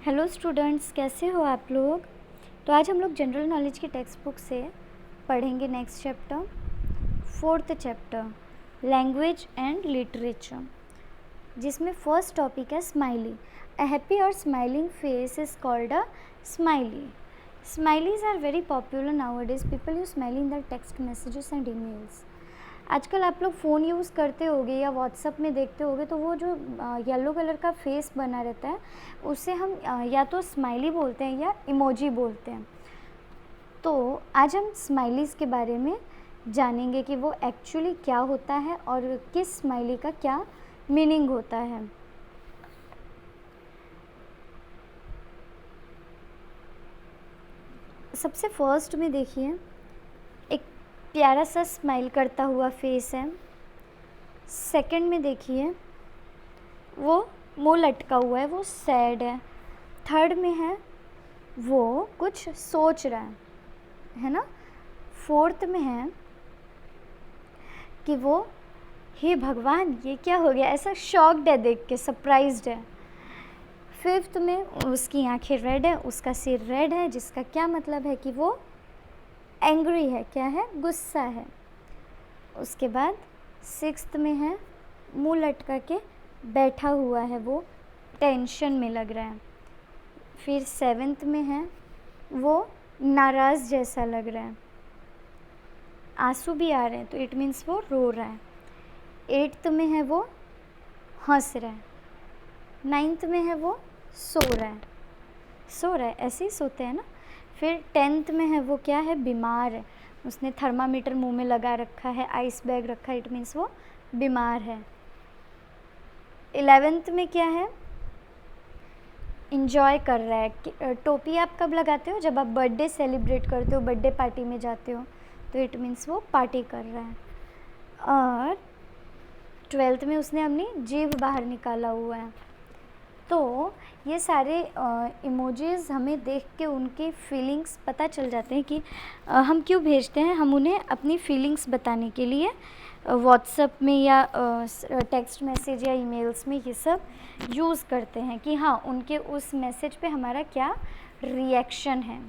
Hello students, कैसे हो आप लोग। तो आज हम लोग जनरल नॉलेज की टेक्स्ट बुक से पढ़ेंगे next chapter, fourth chapter language and literature, जिसमें फर्स्ट टॉपिक है स्माइली। अ हैप्पी और smiling face is called a smiley. Smileys are very popular nowadays. People use smiley in their text messages and emails. आजकल आप लोग phone use करते होगे या WhatsApp में देखते होगे तो वो जो येलो कलर का फेस बना रहता है उसे हम या तो स्माइली बोलते हैं या इमोजी बोलते हैं. तो आज हम स्माइलीज़ के बारे में जानेंगे कि वो एक्चुअली क्या होता है और किस स्माइली का क्या मीनिंग होता है. सबसे फर्स्ट में देखिए, एक प्यारा सा स्माइल करता हुआ फेस है. सेकंड में देखिए, वो मुंह लटका हुआ है, वो सैड है. थर्ड में है वो कुछ सोच रहा है ना. फोर्थ में है कि वो हे भगवान ये क्या हो गया, ऐसा शॉक्ड है, देख के सरप्राइज्ड है. फिफ्थ में उसकी आंखें रेड है, उसका सिर रेड है, जिसका क्या मतलब है कि वो एंग्री है, क्या है, गुस्सा है. उसके बाद सिक्स्थ में है मुंह लटका के बैठा हुआ है, वो टेंशन में लग रहा है. फिर सेवेंथ में है वो नाराज़ जैसा लग रहा है, आंसू भी आ रहे हैं, तो इट मीन्स वो रो रहा है. एट्थ में है वो हंस रहा है. नाइन्थ में है वो सो रहा है, ऐसे ही सोते हैं ना. फिर टेंथ में है वो क्या है, बीमार है, उसने थर्मामीटर मुंह में लगा रखा है, आइस बैग रखा है, इट मीन्स वो बीमार है. 11th में क्या है, इंजॉय कर रहा है. टोपी आप कब लगाते हो, जब आप बर्थडे सेलिब्रेट करते हो, बर्थडे पार्टी में जाते हो, तो इट मीन्स वो पार्टी कर रहा है. और 12th में उसने अपनी जीभ बाहर निकाला हुआ है. तो ये सारे इमोजीज़ हमें देख के उनके फीलिंग्स पता चल जाते हैं कि हम क्यों भेजते हैं. हम उन्हें अपनी फीलिंग्स बताने के लिए व्हाट्सएप में या टेक्स्ट मैसेज या ईमेल्स में ये सब यूज़ करते हैं कि हाँ, उनके उस मैसेज पे हमारा क्या रिएक्शन है.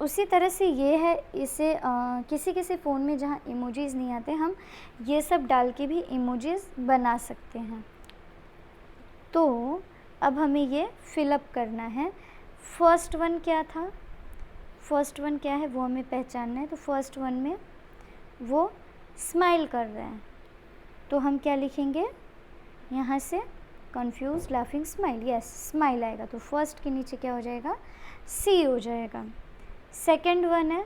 उसी तरह से ये है, इसे किसी किसी फ़ोन में जहाँ इमोजीज़ नहीं आते, हम ये सब डाल के भी इमोजीज़ बना सकते हैं. तो अब हमें ये फिलअप करना है. फर्स्ट वन क्या था, फर्स्ट वन क्या है वो हमें पहचानना है. तो फर्स्ट वन में वो स्माइल कर रहे हैं, तो हम क्या लिखेंगे यहाँ से, confuse laughing smile. Yes, smile आएगा, तो फर्स्ट के नीचे क्या हो जाएगा, सी हो जाएगा. सेकंड वन है,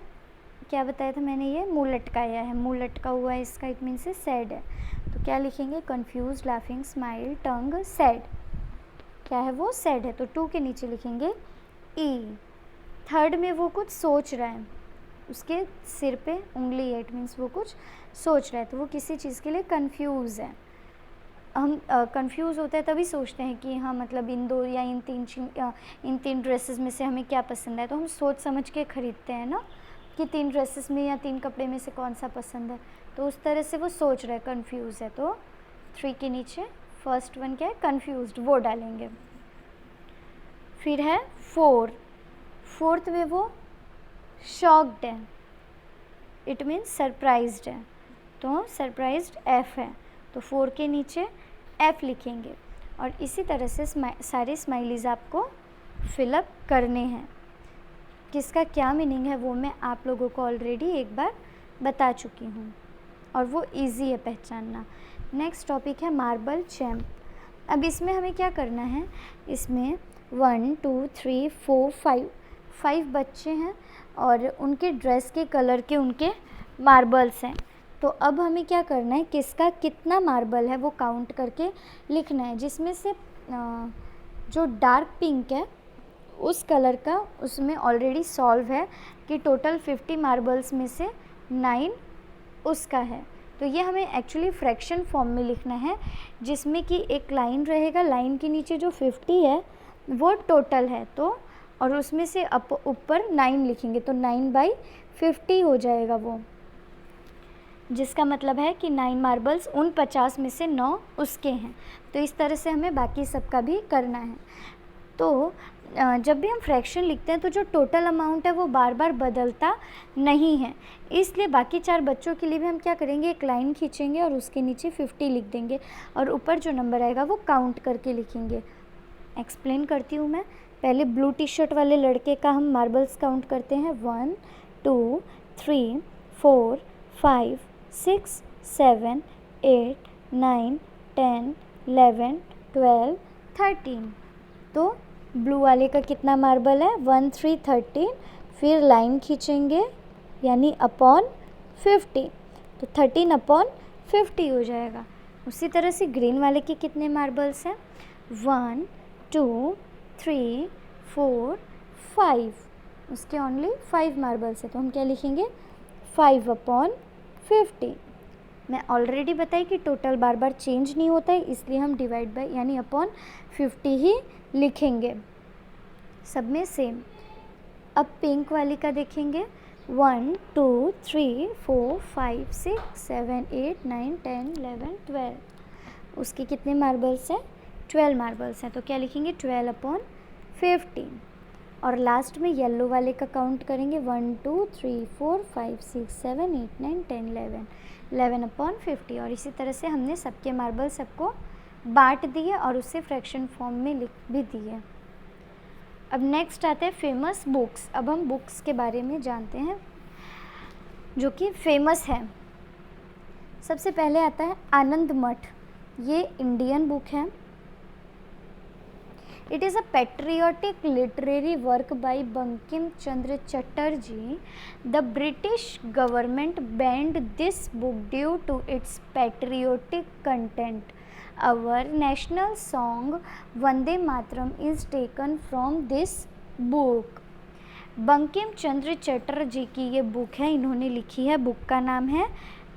क्या बताया था मैंने, ये मुंह लटकाया है, मुंह लटका हुआ है, इसका इट मीन से सैड है, तो क्या लिखेंगे, कंफ्यूज लाफिंग स्माइल टंग सैड. क्या है वो, सैड है, तो 2 के नीचे लिखेंगे ई. थर्ड में वो कुछ सोच रहा है, उसके सिर पे उंगली है, इट मीन्स वो कुछ सोच रहा है, तो वो किसी चीज़ के लिए कंफ्यूज है. हम कंफ्यूज होते हैं तभी सोचते हैं कि हाँ, मतलब इन दो या इन तीन ड्रेसेस में से हमें क्या पसंद है, तो हम सोच समझ के ख़रीदते हैं ना कि 3 ड्रेसेस में या 3 कपड़े में से कौन सा पसंद है. तो उस तरह से वो सोच रहा है, कंफ्यूज है. तो 3 के नीचे फर्स्ट वन क्या है, कंफ्यूज्ड, वो डालेंगे. फिर है 4. फोर्थ में वो शॉक्ड है, इट मीन्स सरप्राइज्ड है, तो सरप्राइज्ड एफ है, तो 4 के नीचे एफ लिखेंगे. और इसी तरह से सारे स्माइलीज़ आपको फिलअप करने हैं. किसका क्या मीनिंग है वो मैं आप लोगों को ऑलरेडी एक बार बता चुकी हूँ और वो इजी है पहचानना. नेक्स्ट टॉपिक है मार्बल चैम्प. अब इसमें हमें क्या करना है, इसमें 1 2 3 4 5 बच्चे हैं और उनके ड्रेस के कलर के उनके मार्बल्स हैं. तो अब हमें क्या करना है, किसका कितना मार्बल है वो काउंट करके लिखना है. जिसमें से जो डार्क पिंक है उस कलर का, उसमें ऑलरेडी सॉल्व है कि टोटल 50 मार्बल्स में से 9 उसका है. तो ये हमें एक्चुअली फ्रैक्शन फॉर्म में लिखना है, जिसमें कि एक लाइन रहेगा, लाइन के नीचे जो 50 है वो टोटल है, तो और उसमें से ऊपर 9 लिखेंगे, तो 9/50 हो जाएगा वो. जिसका मतलब है कि 9 मार्बल्स उन 50 में से 9 उसके हैं। तो इस तरह से हमें बाकी सबका भी करना है। तो जब भी हम फ्रैक्शन लिखते हैं तो जो टोटल अमाउंट है वो बार बार बदलता नहीं है, इसलिए बाकी 4 बच्चों के लिए भी हम क्या करेंगे, एक लाइन खींचेंगे और उसके नीचे 50 लिख देंगे और ऊपर जो नंबर आएगा वो काउंट करके लिखेंगे। एक्सप्लेन करती हूँ मैं। पहले ब्लू टी शर्ट वाले लड़के का हम मार्बल्स काउंट करते हैं 1 2 3 4 5 6 7 8 9 10 11 12 13। तो ब्लू वाले का कितना मार्बल है 1 3 13, फिर लाइन खींचेंगे यानी अपॉन 50, तो 13 अपॉन 50 हो जाएगा। उसी तरह से ग्रीन वाले के कितने मार्बल्स हैं 1 2 3 4 5, उसके ओनली 5 मार्बल्स है, तो हम क्या लिखेंगे 5 अपॉन 50। मैं ऑलरेडी बताई कि टोटल बार बार चेंज नहीं होता है, इसलिए हम डिवाइड बाय यानी अपॉन 50 ही लिखेंगे। सब में सेम। अब पिंक वाली का देखेंगे 1 2 3 4 5 6 7 8 9 10 11 12, उसके कितने मार्बल्स हैं 12 मार्बल्स हैं, तो क्या लिखेंगे 12 अपॉन 50। और लास्ट में येलो वाले का काउंट करेंगे 1 2 3 4 5 6 7 8 9 10 11, 11 अपॉन 50। और इसी तरह से हमने सबके मार्बल सबको बांट दिए और उसे फ्रैक्शन फॉर्म में लिख भी दिए। अब नेक्स्ट आते हैं फेमस बुक्स। अब हम बुक्स के बारे में जानते हैं जो कि फेमस है। सबसे पहले आता है आनंद मठ। ये इंडियन बुक है। It is a patriotic literary work by Bankim Chandra Chatterjee. The British government banned this book due to its patriotic content. Our national song Vande Mataram is taken from this book. Bankim Chandra Chatterjee की ये book है, इन्होंने लिखी है। Book का नाम है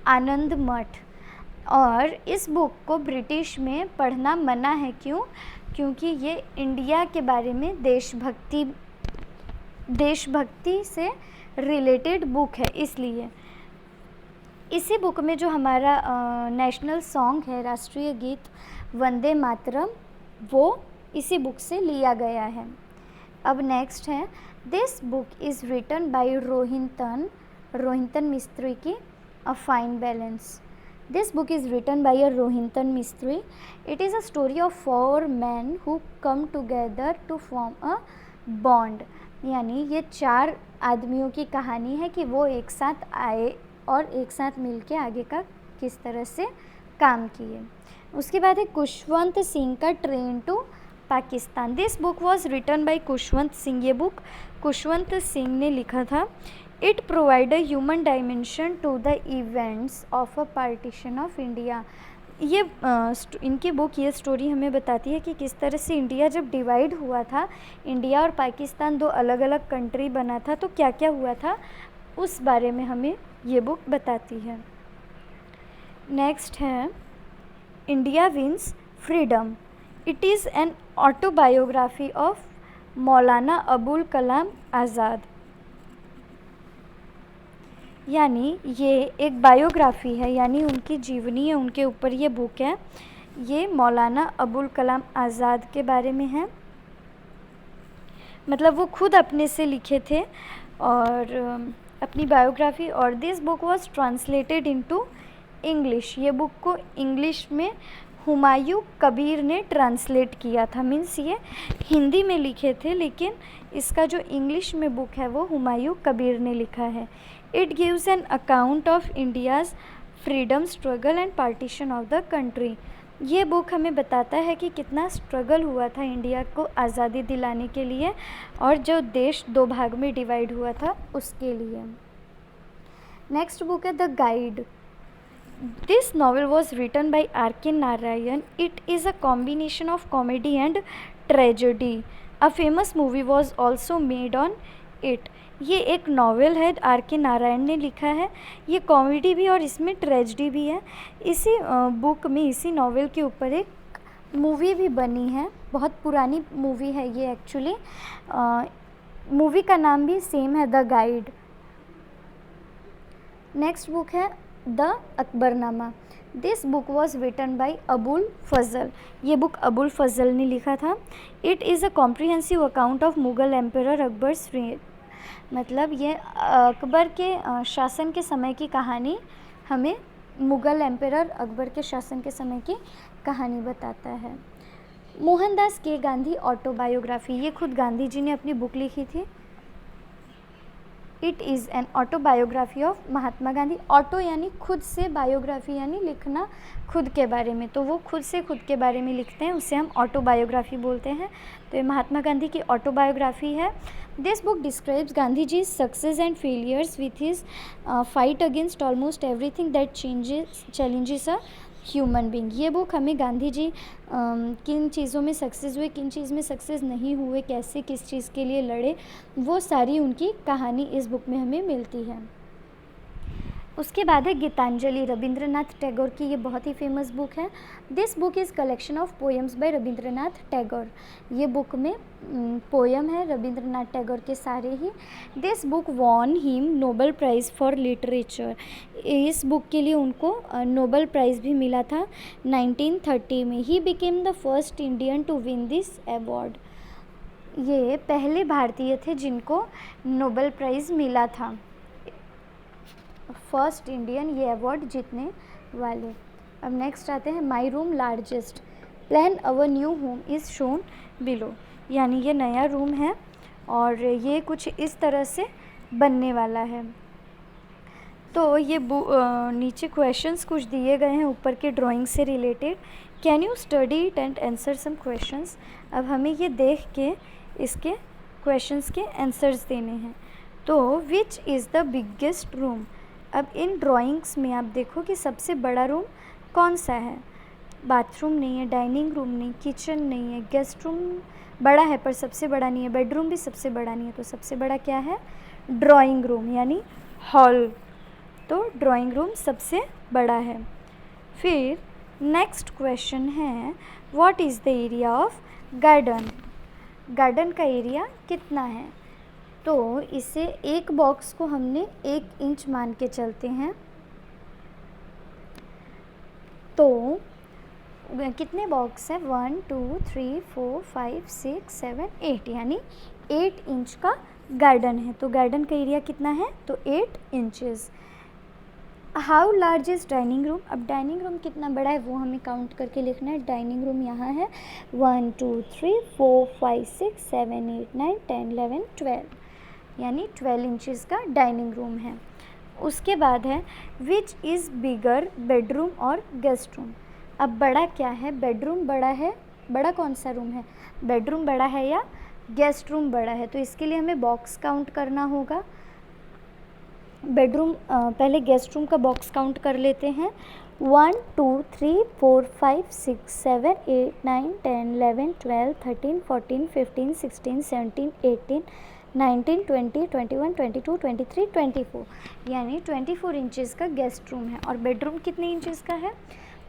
आनंद मठ। और इस बुक को ब्रिटिश में पढ़ना मना है। क्यों? क्योंकि ये इंडिया के बारे में देशभक्ति से रिलेटेड बुक है, इसलिए। इसी बुक में जो हमारा नेशनल सॉन्ग है, राष्ट्रीय गीत वंदे मातरम, वो इसी बुक से लिया गया है। अब नेक्स्ट है this book is written by Rohinton Mistry की a fine balance. This book is written by a Rohinton Mistry. It is a story of 4 men who come together to form a bond. यानी ये 4 आदमियों की कहानी है कि वो एक साथ आए और एक साथ मिलके आगे का किस तरह से काम किए। उसके बाद है खुशवंत सिंह का train to Pakistan. This book was written by Khushwant Singh. ये बुक खुशवंत सिंह ने लिखा था। It provide a human dimension to the events of a partition of India. ये इनकी बुक ये स्टोरी हमें बताती है कि किस तरह से इंडिया जब डिवाइड हुआ था, इंडिया और पाकिस्तान 2 अलग अलग कंट्री बना था, तो क्या क्या हुआ था उस बारे में हमें ये बुक बताती है। नेक्स्ट है India wins freedom. It is an autobiography of Maulana Abul Kalam Azad. यानी ये एक बायोग्राफी है, यानी उनकी जीवनी है, उनके ऊपर ये बुक है। ये मौलाना अबुल कलाम आज़ाद के बारे में है, मतलब वो खुद अपने से लिखे थे और अपनी बायोग्राफी। और this book was translated into English. ये बुक को इंग्लिश में हुमायूं कबीर ने ट्रांसलेट किया था। मीन्स ये हिंदी में लिखे थे, लेकिन इसका जो इंग्लिश में बुक है वो हुमायूं कबीर ने लिखा है। It gives an account of India's freedom struggle and partition of the country. ये बुक हमें बताता है कि कितना स्ट्रगल हुआ था इंडिया को आज़ादी दिलाने के लिए और जो देश 2 भाग में डिवाइड हुआ था उसके लिए। नेक्स्ट बुक है the guide. This novel was written by R.K. Narayan. It is a combination of comedy and tragedy. A famous movie was also made on it. ये एक नॉवेल है, R.K. नारायण ने लिखा है। ये कॉमेडी भी और इसमें ट्रेजेडी भी है। इसी बुक में, इसी नॉवेल के ऊपर एक मूवी भी बनी है। बहुत पुरानी मूवी है ये एक्चुअली। मूवी का नाम भी सेम है, द गाइड। नेक्स्ट बुक है the Akbarnama. This book was written by Abul Fazl. ये बुक अबुल फजल ने लिखा था। It is a comprehensive account of Mughal emperor Akbar's reign। मतलब ये अकबर के शासन के समय की कहानी हमें मुग़ल एम्परर अकबर के शासन के समय की कहानी बताता है। मोहनदास के गांधी ऑटोबायोग्राफी, ये खुद गांधी जी ने अपनी बुक लिखी थी। It is an autobiography of Mahatma Gandhi. Auto यानी खुद से, बायोग्राफी यानी लिखना खुद के बारे में, तो वो खुद से खुद के बारे में लिखते हैं, उसे हम ऑटोबायोग्राफी बोलते हैं। तो ये महात्मा गांधी की ऑटोबायोग्राफी है। This book describes Gandhi ji success and failures with his fight against almost everything that challenges a human being. ये बुक हमें गांधी जी किन चीज़ों में सक्सेस हुए, किन चीज़ में सक्सेस नहीं हुए, कैसे किस चीज़ के लिए लड़े, वो सारी उनकी कहानी इस बुक में हमें मिलती है। उसके बाद है गीतांजलि, रविंद्रनाथ टैगोर की। ये बहुत ही फेमस बुक है। This book is collection of poems by Rabindranath Tagore. ये बुक में पोएम है रविंद्रनाथ टैगोर के सारे ही। This book won him Nobel prize for literature. इस बुक के लिए उनको नोबेल प्राइज़ भी मिला था 1930 में। He became the first Indian to win this award. ये पहले भारतीय थे जिनको नोबेल प्राइज़ मिला था, फर्स्ट इंडियन ये अवार्ड जीतने वाले। अब नेक्स्ट आते हैं my room largest. Plan our new home is shown below. यानी ये नया रूम है और ये कुछ इस तरह से बनने वाला है। तो ये नीचे क्वेश्चंस कुछ दिए गए हैं ऊपर के ड्राइंग से related. Can you study it and answer some questions. अब हमें ये देख के इसके क्वेश्चंस के आंसर्स देने हैं। तो which is the biggest room. अब इन ड्राइंग्स में आप देखो कि सबसे बड़ा रूम कौन सा है। बाथरूम नहीं है, डाइनिंग रूम नहीं, किचन नहीं है, गेस्ट रूम बड़ा है पर सबसे बड़ा नहीं है, बेडरूम भी सबसे बड़ा नहीं है। तो सबसे बड़ा क्या है, ड्राइंग रूम यानी हॉल। तो ड्राइंग रूम सबसे बड़ा है। फिर नेक्स्ट क्वेश्चन है what is the area of garden. Garden का एरिया कितना है। तो इसे एक बॉक्स को हमने 1 इंच मान के चलते हैं। तो कितने बॉक्स हैं, 1 2 3 4 5 6 7 8, यानी 8 इंच का गार्डन है। तो गार्डन का एरिया कितना है, तो 8 inches. How large is dining room. अब डाइनिंग रूम कितना बड़ा है वो हमें काउंट करके लिखना है। डाइनिंग रूम यहाँ है 1 2 3 4 5 6 7 8 9 10 11 12, यानी 12 इंचज़ का डाइनिंग रूम है। उसके बाद है विच इज़ बिगर, बेडरूम और गेस्ट रूम। अब बड़ा क्या है, बेडरूम बड़ा है, बड़ा कौन सा रूम है, बेडरूम बड़ा है या गेस्ट रूम बड़ा है। तो इसके लिए हमें बॉक्स काउंट करना होगा। बेडरूम पहले गेस्ट रूम का बॉक्स काउंट कर लेते हैं। 1 2 3 4 5 6 7 8 9 10 11 12 13 14 15 16 17 18 19 20 21 22 23 24, यानी 24 इंचज़ का गेस्ट रूम है। और बेडरूम कितने इंचज़ का है,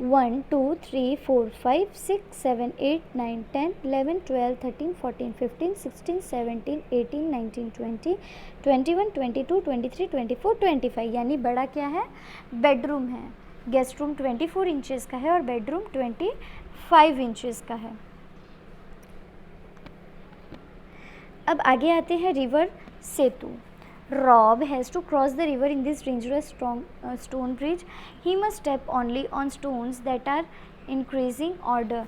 1 2 3 4 5 6 7 8 9 10 11 12 13 14 15 16 17 18 19 20 21 22 23 24 25, यानी बड़ा क्या है, बेडरूम है। गेस्ट रूम 24 इंचज़ का है और बेडरूम 25 इंचज़ का है। अब आगे आते हैं river Setu. Rob has to cross the river in this dangerous stone bridge. He must step only on stones that are increasing order.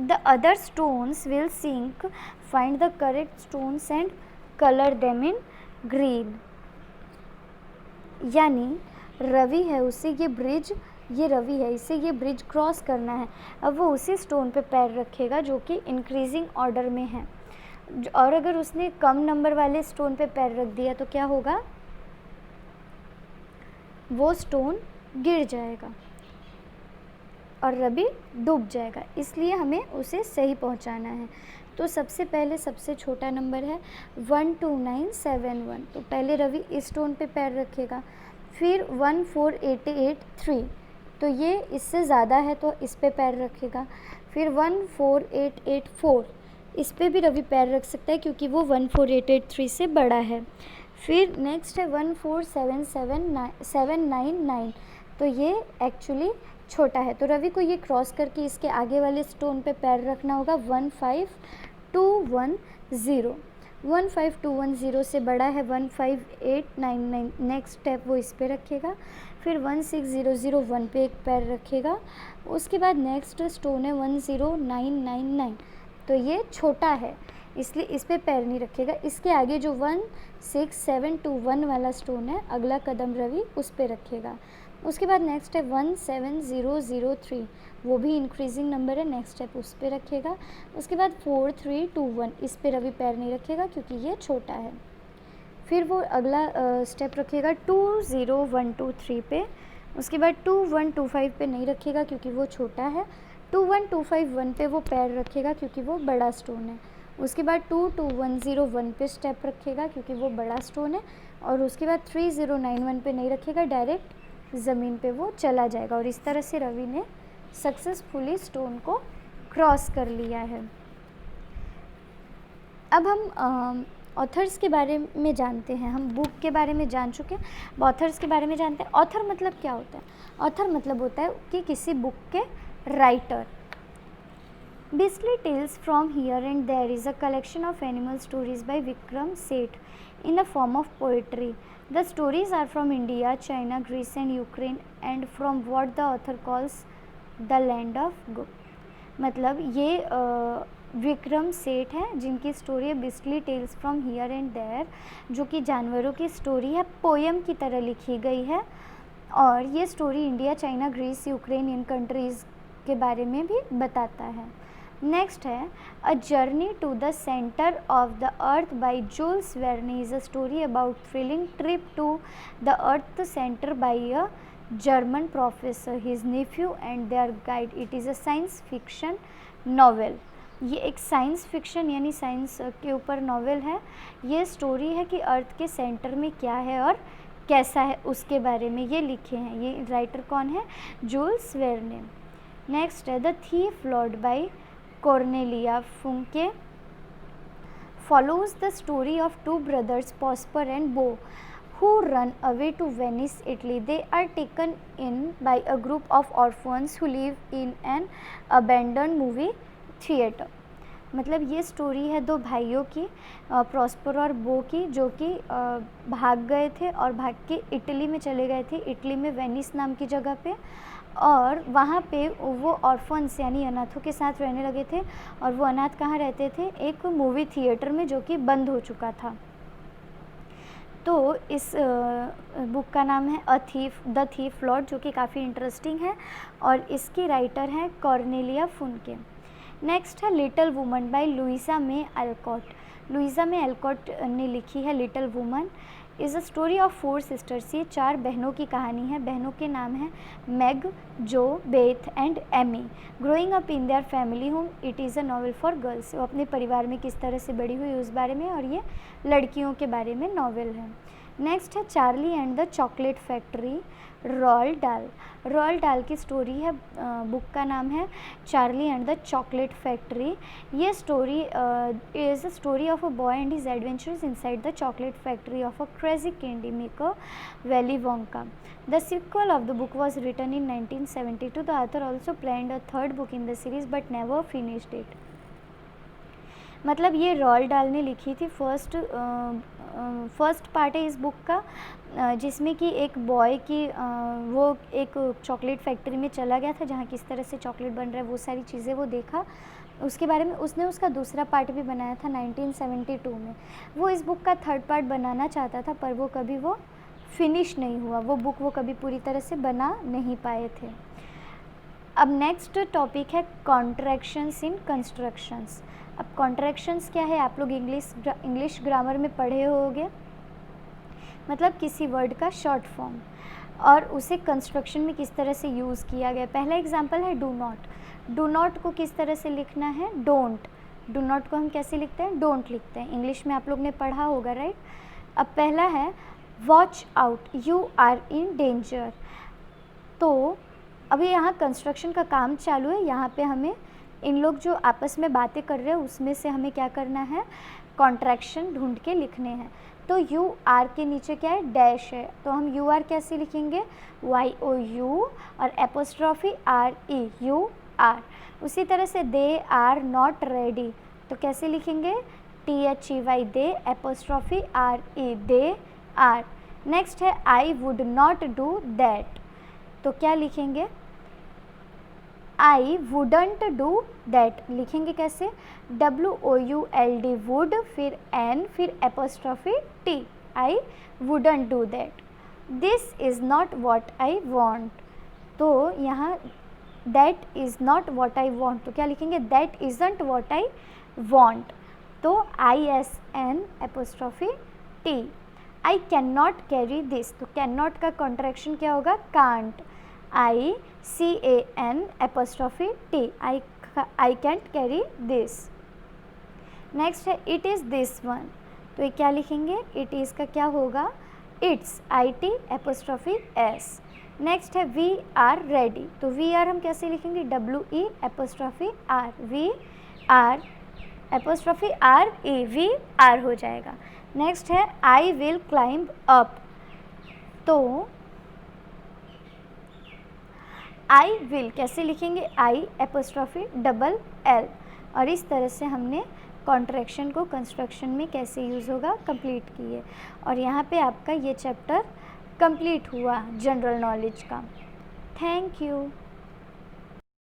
The other stones will sink. Find the correct stones and color them in green. यानी रवि है, उसे ये bridge, ये रवि है, इसे ये bridge cross करना है। अब वो उसी स्टोन पे पैर रखेगा जो कि इंक्रीजिंग ऑर्डर में है। और अगर उसने कम नंबर वाले स्टोन पे पैर रख दिया तो क्या होगा, वो स्टोन गिर जाएगा और रवि डूब जाएगा। इसलिए हमें उसे सही पहुंचाना है। तो सबसे पहले सबसे छोटा नंबर है 12971। तो पहले रवि इस स्टोन पे पैर रखेगा। फिर 14883, तो ये इससे ज़्यादा है तो इस पे पैर रखेगा। फिर 14884, इस पे भी रवि पैर रख सकता है क्योंकि वो 14883 से बड़ा है। फिर नेक्स्ट है 14779, तो ये एक्चुअली छोटा है। तो रवि को ये क्रॉस करके इसके आगे वाले स्टोन पे पैर रखना होगा। 15210, 15210 से बड़ा है 15899, नेक्स्ट स्टेप वो इस पे रखेगा। फिर 16001 पे एक पैर रखेगा। उसके बाद नेक्स्ट स्टोन है 10999, तो ये छोटा है इसलिए इस पे पैर नहीं रखेगा। इसके आगे जो 16721 वाला स्टोन है, अगला कदम रवि उस पे रखेगा। उसके बाद नेक्स्ट है 17003, वो भी इंक्रीजिंग नंबर है, नेक्स्ट स्टेप उस पे रखेगा। उसके बाद 4321, इस पे रवि पैर नहीं रखेगा क्योंकि ये छोटा है। फिर वो अगला स्टेप रखेगा 20123 पे। उसके बाद 2125 पे नहीं रखेगा क्योंकि वो छोटा है। 21251 पे वो पैर रखेगा क्योंकि वो बड़ा स्टोन है। उसके बाद 22101 पे स्टेप रखेगा क्योंकि वो बड़ा स्टोन है। और उसके बाद 3091 पे नहीं रखेगा, डायरेक्ट ज़मीन पे वो चला जाएगा। और इस तरह से रवि ने सक्सेसफुली स्टोन को क्रॉस कर लिया है। अब हम ऑथर्स के बारे में जानते हैं। हम बुक के बारे में जान चुके हैं, अब ऑथर्स के बारे में जानते हैं। ऑथर मतलब क्या होता है? ऑथर मतलब होता है कि किसी बुक के writer. Beastly Tales from Here and There is a collection of animal stories by Vikram Seth in the form of poetry. The stories are from India, China, Greece and Ukraine and from what the author calls the land of Go. मतलब ये विक्रम सेठ है जिनकी story है beastly tales from here and there, जो कि जानवरों की story है, पोयम की तरह लिखी गई है। और ये story India, China, Greece, Ukrainian countries के बारे में भी बताता है। नेक्स्ट है a journey to the centre of the earth by Jules Verne is a story about thrilling trip to the earth centre by a German professor, his nephew and their guide. It is a science fiction novel. ये एक science fiction यानी science के ऊपर novel है। ये story है कि अर्थ के सेंटर में क्या है और कैसा है उसके बारे में ये लिखे हैं। ये राइटर कौन है? Jules Verne. नेक्स्ट है the thief lord by Cornelia Funke follows the story of two brothers Prosper and Bo who run away to Venice, Italy. They are taken in by a group of orphans who live in an abandoned movie theater. मतलब ये story है दो भाइयों की, prosper और बो की, जो कि भाग गए थे और भाग के इटली में चले गए थे, इटली में वेनिस नाम की जगह पे। और वहाँ पे वो ऑर्फन्स यानी अनाथों के साथ रहने लगे थे। और वो अनाथ कहाँ रहते थे? एक मूवी थिएटर में, जो कि बंद हो चुका था। तो इस बुक का नाम है द थीफ लॉर्ड, जो कि काफ़ी इंटरेस्टिंग है और इसकी राइटर हैं कॉर्नेलिया फुनके। नेक्स्ट है little women by Louisa May Alcott. Louisa May Alcott ने लिखी है little women. Is a story of 4 sisters. ये 4 बहनों की कहानी है। बहनों के नाम हैं Meg, Jo, Beth and Amy. Growing up in their family home. It is a novel for girls. वो अपने परिवार में किस तरह से बड़ी हुई उस बारे में, और ये लड़कियों के बारे में नॉवल है। नेक्स्ट है Charlie and the chocolate factory, Roald Dahl. Roald डाल की स्टोरी है, बुक का नाम है Charlie and the chocolate factory. ये story is a story of a boy and his adventures inside the chocolate factory of a crazy candy maker Willy Wonka. The sequel of the book was written in 1972. The author also planned a third book in the series but never finished it. मतलब ये रोald डाल ने लिखी थी। First part है इस book का, जिसमें कि एक बॉय की वो एक चॉकलेट फैक्ट्री में चला गया था जहाँ किस तरह से चॉकलेट बन रहा है वो सारी चीज़ें वो देखा, उसके बारे में उसने उसका दूसरा पार्ट भी बनाया था 1972 में। वो इस बुक का थर्ड पार्ट बनाना चाहता था पर वो कभी वो फिनिश नहीं हुआ, वो बुक वो कभी पूरी तरह से बना नहीं पाए थे। अब नेक्स्ट टॉपिक है कॉन्ट्रैक्शंस इन कंस्ट्रक्शंस। अब कॉन्ट्रैक्शंस क्या है? आप लोग इंग्लिश ग्रामर में पढ़े होंगे, मतलब किसी वर्ड का शॉर्ट फॉर्म, और उसे कंस्ट्रक्शन में किस तरह से यूज़ किया गया। पहला एग्जांपल है डू नॉट। डू नॉट को किस तरह से लिखना है? डोंट। डू नॉट को हम कैसे लिखते हैं? डोंट लिखते हैं। इंग्लिश में आप लोग ने पढ़ा होगा, राइट। अब पहला है watch out, you are in danger. तो अभी यहाँ कंस्ट्रक्शन का काम चालू है, यहाँ पे हमें इन लोग जो आपस में बातें कर रहे हैं उसमें से हमें क्या करना है? कॉन्ट्रैक्शन ढूंढ के लिखने हैं। तो यू आर के नीचे क्या है, डैश है, तो हम यू आर कैसे लिखेंगे, वाई ओ यू और apostrophe R E, you are. उसी तरह से दे आर नॉट रेडी, तो कैसे लिखेंगे, T H E Y, they apostrophe R E, they're. Next है I would not do that, तो क्या लिखेंगे, आई वुडंट डू दैट लिखेंगे कैसे, W O U L D, would, फिर एन, फिर apostrophe T, I wouldn't do that. This is not what I want, तो यहाँ that is not what I want, तो क्या लिखेंगे, that isn't what I want, तो I S N apostrophe T. I can not carry this, तो can not का contraction क्या होगा, can't, I C A N apostrophe T, I can't carry this. Next है it is this one, तो ये क्या लिखेंगे, इट इज़ का क्या होगा, it's, I T apostrophe S. Next है वी आर रेडी, तो वी आर हम कैसे लिखेंगे, W E apostrophe R, we are apostrophe R E, we are हो जाएगा। नेक्स्ट है आई विल क्लाइंब अप, तो आई विल कैसे लिखेंगे, आई एपोस्ट्रॉफी डबल एल, और इस तरह से हमने कॉन्ट्रैक्शन को कंस्ट्रक्शन में कैसे यूज़ होगा कंप्लीट किए। और यहाँ पे आपका ये चैप्टर कंप्लीट हुआ जनरल नॉलेज का। Thank you.